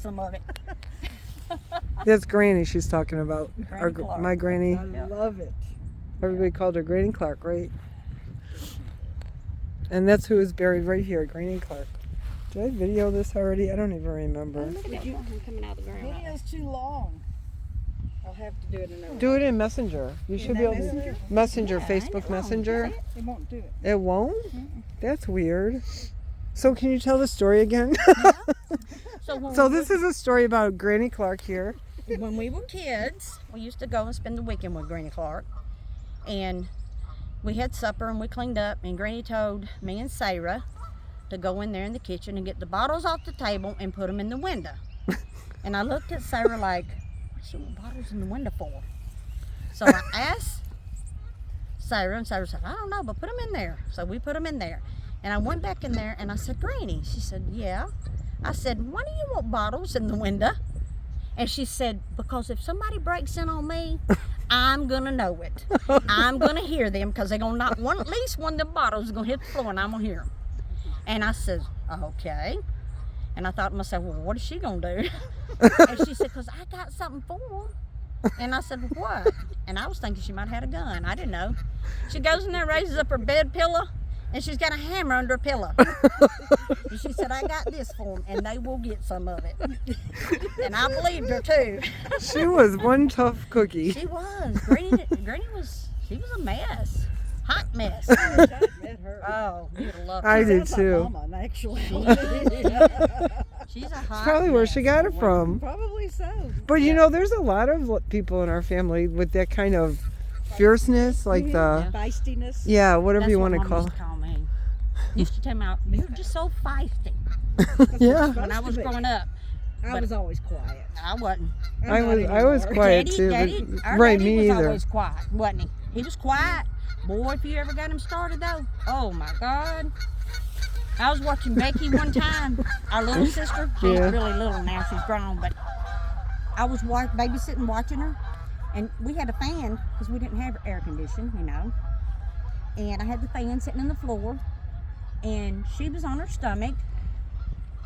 some of it. That's Granny she's talking about. Granny Clark. My Granny. I love it. Everybody called her Granny Clark, right? And that's who is buried right here, Granny Clark. Did I video this already? I don't even remember. Look at that one coming out of the ground. Video's too long. I'll have to do it another Do it in Messenger. You should be able to. Messenger, Yeah, Facebook ain't it wrong? Messenger. It won't do it. It won't? That's weird. So can you tell the story again? So this is a story about Granny Clark here. When we were kids, we used to go and spend the weekend with Granny Clark. And we had supper and we cleaned up, and Granny told me and Sarah to go in there in the kitchen and get the bottles off the table and put them in the window. And I looked at Sarah like, what's she want bottles in the window for? So I asked Sarah, and Sarah said, I don't know, but put them in there. So we put them in there. And I went back in there and I said, Granny. She said, yeah. I said, why do you want bottles in the window? And she said, because if somebody breaks in on me, I'm going to know it. I'm going to hear them, because they're going to knock at least one of the bottles is going to hit the floor, and I'm going to hear them. And I said, okay. And I thought to myself, well, what is she going to do? And she said, because I got something for her. And I said, well, what? And I was thinking she might have had a gun. I didn't know. She goes in there, raises up her bed pillow, and she's got a hammer under her pillow. And she said, I got this for them, and they will get some of it. And I believed her, too. She was one tough cookie. She was. Granny was, she was a mess. Hot mess. I wish I'd met her. Oh, you'd have loved her. I do Sounds like too. Mama, actually. She's a hot Probably where mess. she got it from. Probably so. But you know, there's a lot of people in our family with that kind of fierceness, like the, Feistiness. yeah, whatever That's you what want to Mom call used to call me. Used to tell me, you're just so feisty. Yeah. When I was growing up, I was always quiet. I wasn't. I was quiet too, Our but right, daddy me was either. always quiet, wasn't he? He was quiet. Boy, if you ever got him started though, oh my God. I was watching Becky one time, our little sister. She's Yeah. really little now, she's grown, but I was babysitting watching her, and we had a fan because we didn't have air conditioning, you know. And I had the fan sitting on the floor, and she was on her stomach,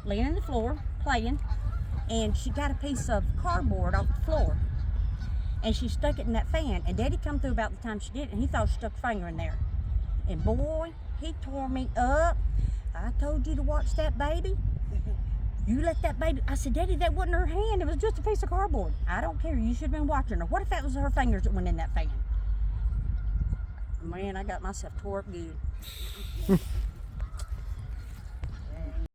laying on the floor, playing, and she got a piece of cardboard off the floor. And she stuck it in that fan, and Daddy come through about the time she did it, and he thought she stuck a finger in there. And boy, he tore me up. I told you to watch that baby. You let that baby, I said, Daddy, that wasn't her hand, it was just a piece of cardboard. I don't care, you should have been watching her. What if that was her fingers that went in that fan? Man, I got myself tore up good.